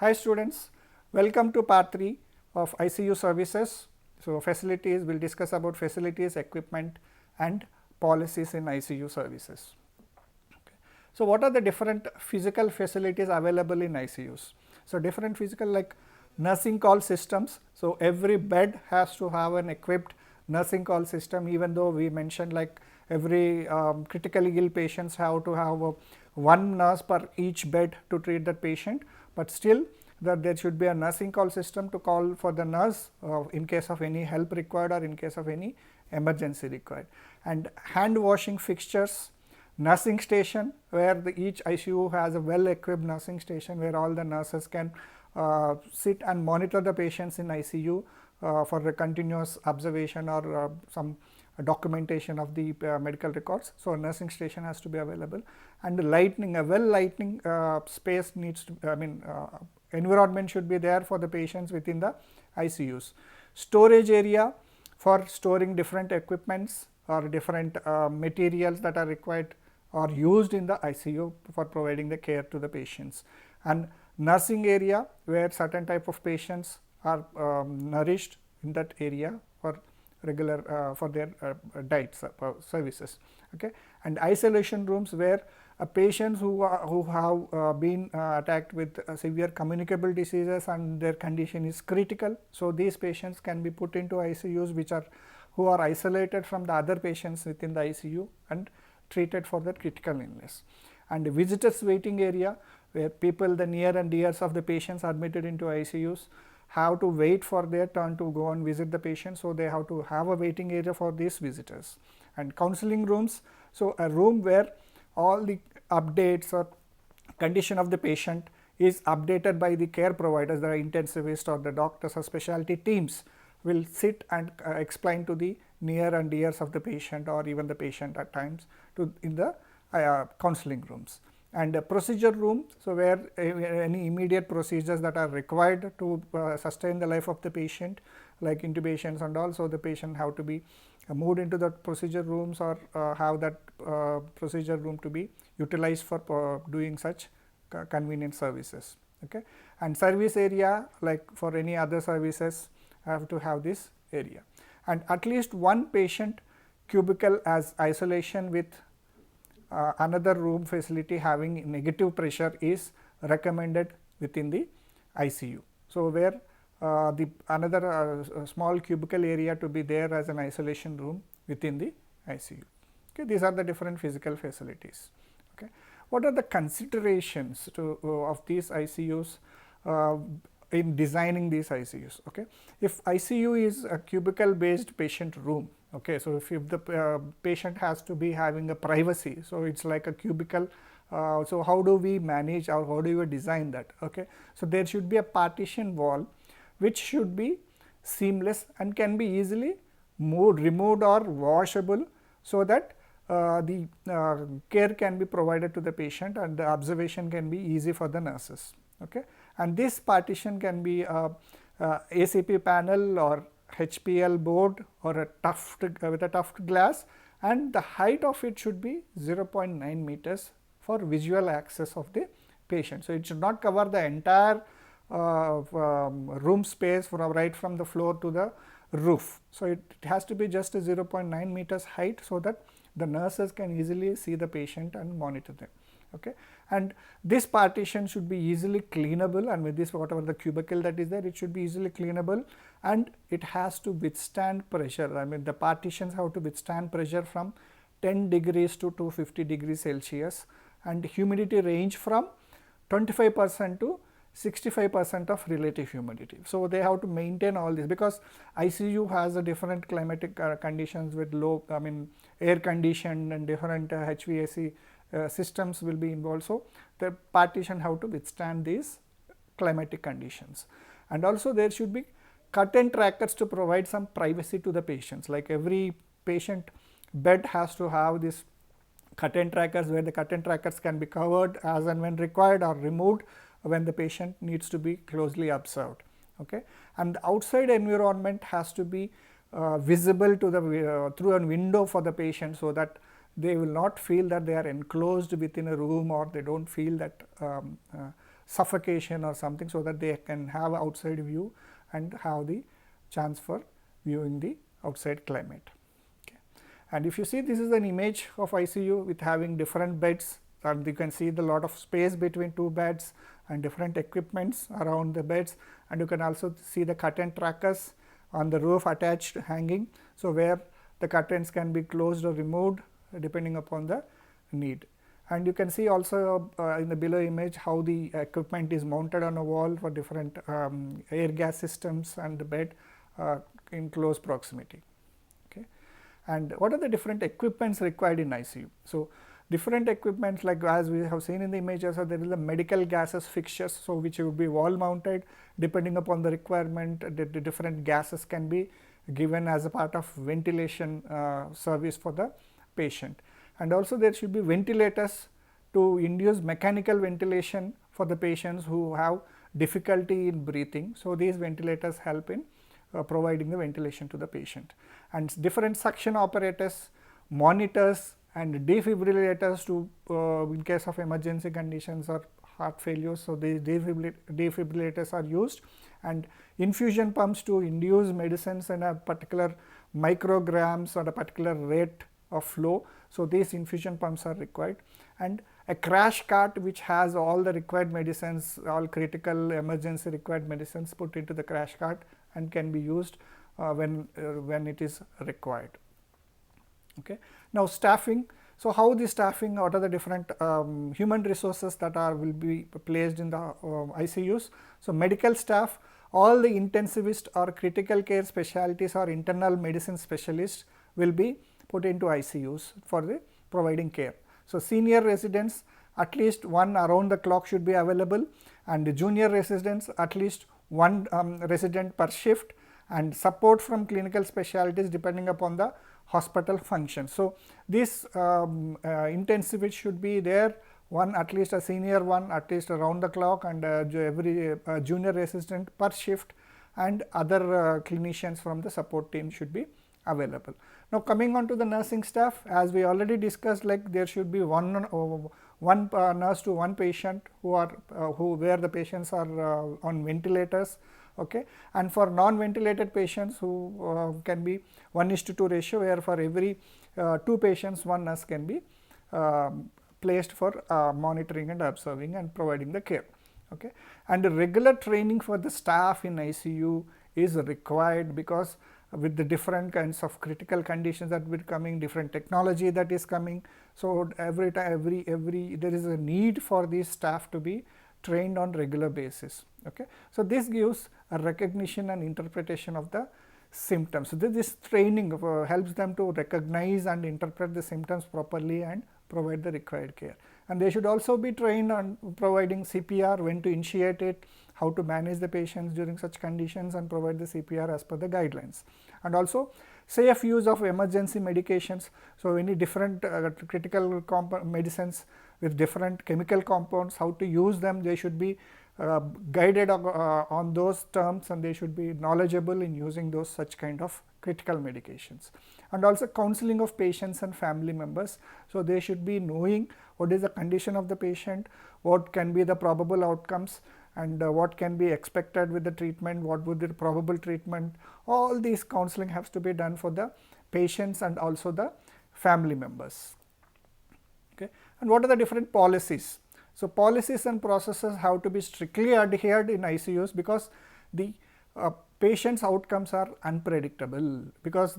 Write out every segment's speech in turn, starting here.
Hi students, welcome to part 3 of ICU services. So, facilities, we will discuss about facilities, equipment and policies in ICU services. Okay. So, what are the different physical facilities available in ICUs? So, different physical like nursing call systems. So, every bed has to have an equipped nursing call system, even though we mentioned like every critically ill patients have to have one nurse per each bed to treat the patient, but still that there should be a nursing call system to call for the nurse in case of any help required or in case of any emergency required. And hand washing fixtures, nursing station where each ICU has a well equipped nursing station where all the nurses can sit and monitor the patients in ICU for the continuous observation or some documentation of the medical records. So, a nursing station has to be available, and the lighting, a well lighting space needs to, environment should be there for the patients within the ICUs. Storage area for storing different equipments or different materials that are required or used in the ICU for providing the care to the patients, and nursing area where certain type of patients are nourished in that area for regular for their diets services. Okay. And isolation rooms where patients who have been attacked with severe communicable diseases and their condition is critical. So, these patients can be put into ICUs who are isolated from the other patients within the ICU and treated for that critical illness. And visitors waiting area where people, the near and dears of the patients admitted into ICUs, have to wait for their turn to go and visit the patient. So, they have to have a waiting area for these visitors. And counseling rooms, so a room where all the updates or condition of the patient is updated by the care providers, the intensivist or the doctors or specialty teams will sit and explain to the near and dears of the patient or even the patient at times in the counseling rooms. And a procedure room, so where any immediate procedures that are required to sustain the life of the patient like intubations and all. So, the patient have to be moved into the procedure rooms or have that procedure room to be utilized for doing such convenient services. Okay. And service area like for any other services have to have this area, and at least one patient cubicle as isolation with another room facility having negative pressure is recommended within the ICU. So, where the another small cubicle area to be there as an isolation room within the ICU. Okay. These are the different physical facilities. Okay. What are the considerations of these ICUs in designing these ICUs? Okay. If ICU is a cubicle based patient room, okay, so if the patient has to be having a privacy, so it is like a cubicle. So, how do we manage or how do we design that? Okay. So, there should be a partition wall which should be seamless and can be easily moved, removed or washable, so that the care can be provided to the patient and the observation can be easy for the nurses. Okay. And this partition can be ACP panel or HPL board or a tuft with a tuft glass, and the height of it should be 0.9 meters for visual access of the patient. So, it should not cover the entire room space right from the floor to the roof. So, it has to be just a 0.9 meters height, so that the nurses can easily see the patient and monitor them. Okay. And this partition should be easily cleanable, and with this whatever the cubicle that is there, it should be easily cleanable, and it has to withstand pressure. The partitions have to withstand pressure from 10 degrees to 250 degrees Celsius, and humidity range from 25% to 65% of relative humidity. So, they have to maintain all this because ICU has a different climatic conditions with low air conditioned and different HVAC systems will be involved. So, the partition have to withstand these climatic conditions, and also there should be curtain trackers to provide some privacy to the patients. Like every patient bed has to have this curtain trackers where the curtain trackers can be covered as and when required or removed when the patient needs to be closely observed. Okay. And the outside environment has to be visible to the through a window for the patient, so that they will not feel that they are enclosed within a room, or they do not feel that suffocation or something, so that they can have outside view and have the chance for viewing the outside climate. Okay. And if you see, this is an image of ICU with having different beds, and you can see the lot of space between two beds and different equipments around the beds, and you can also see the curtain trackers on the roof attached hanging. So, where the curtains can be closed or removed depending upon the need. And you can see also in the below image how the equipment is mounted on a wall for different air gas systems and the bed in close proximity. Okay. And what are the different equipments required in ICU? So, different equipments, like as we have seen in the images, so there is a medical gases fixtures, so which will be wall mounted. Depending upon the requirement, the different gases can be given as a part of ventilation service for the patient. And also there should be ventilators to induce mechanical ventilation for the patients who have difficulty in breathing. So, these ventilators help in providing the ventilation to the patient, and different suction apparatus, monitors and defibrillators to in case of emergency conditions or heart failure. So, these defibrillators are used, and infusion pumps to induce medicines in a particular micrograms or a particular rate of flow. So, these infusion pumps are required, and a crash cart which has all the required medicines, all critical emergency required medicines put into the crash cart and can be used when it is required. Okay. Now, staffing. So, how the staffing, what are the different human resources that will be placed in the ICUs. So, medical staff, all the intensivist or critical care specialties or internal medicine specialists will be put into ICUs for the providing care. So, senior residents, at least one around the clock should be available, and the junior residents at least one resident per shift, and support from clinical specialties depending upon the hospital function. So, this intensivist should be there, one at least a senior one at least around the clock, and every junior resident per shift, and other clinicians from the support team should be available. Now, coming on to the nursing staff, as we already discussed, like there should be one nurse to one patient where the patients are on ventilators. Okay. And for non-ventilated patients who can be 1:2 ratio, where for every 2 patients one nurse can be placed for monitoring and observing and providing the care. Okay. And the regular training for the staff in ICU is required, because with the different kinds of critical conditions that will be coming, different technology that is coming. So, every time there is a need for these staff to be trained on regular basis. Okay. So, this gives a recognition and interpretation of the symptoms. So, this training helps them to recognize and interpret the symptoms properly and provide the required care. And they should also be trained on providing CPR, when to initiate it, how to manage the patients during such conditions, and provide the CPR as per the guidelines. And also safe use of emergency medications. So, any different critical medicines with different chemical compounds, how to use them, they should be guided on those terms, and they should be knowledgeable in using those such kind of critical medications. And also counseling of patients and family members. So, they should be knowing what is the condition of the patient, what can be the probable outcomes, and what can be expected with the treatment, what would be the probable treatment. All these counseling has to be done for the patients and also the family members. Okay. And what are the different policies? So, policies and processes have to be strictly adhered in ICUs, because the patient's outcomes are unpredictable, because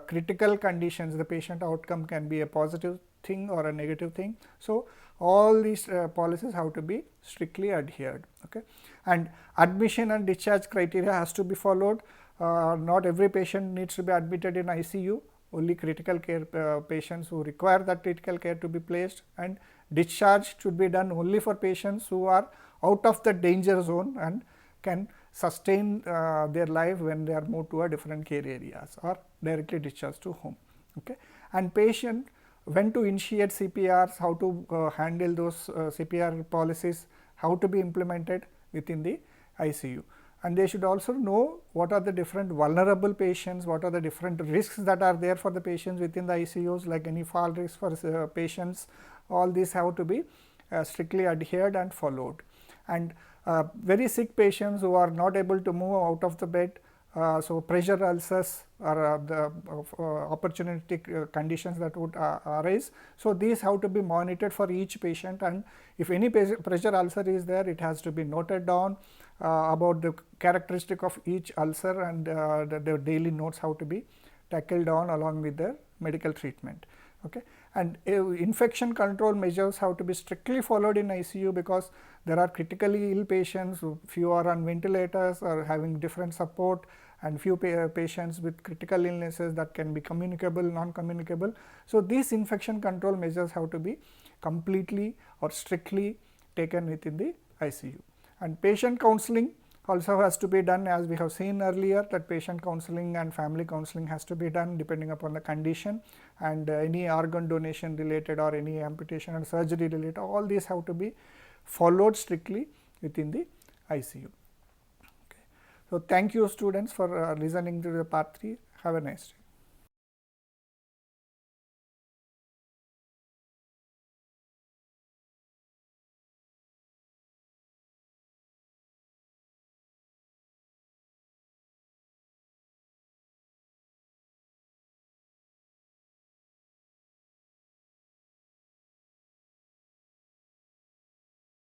critical conditions, the patient outcome can be a positive thing or a negative thing. So, all these policies have to be strictly adhered. Okay. And admission and discharge criteria has to be followed. Not every patient needs to be admitted in ICU, only critical care patients who require that critical care to be placed, and discharge should be done only for patients who are out of the danger zone and can sustain their life when they are moved to a different care areas or directly discharged to home. Okay. And patient, when to initiate CPRs, how to handle those CPR policies, how to be implemented within the ICU. And they should also know what are the different vulnerable patients, what are the different risks that are there for the patients within the ICUs, like any fall risk for patients. All these have to be strictly adhered and followed. And very sick patients who are not able to move out of the bed, so pressure ulcers are the opportunistic conditions that would arise. So, these have to be monitored for each patient, and if any pressure ulcer is there, it has to be noted down about the characteristic of each ulcer, and the daily notes have to be tackled down along with their medical treatment. Okay. And infection control measures have to be strictly followed in ICU, because there are critically ill patients, few are on ventilators or having different support, and few patients with critical illnesses that can be communicable, non-communicable. So, these infection control measures have to be completely or strictly taken within the ICU. And patient counseling also has to be done, as we have seen earlier, that patient counseling and family counseling has to be done depending upon the condition, and any organ donation related or any amputation and surgery related, all these have to be followed strictly within the ICU. Okay. So, thank you students for listening to the part 3. Have a nice day.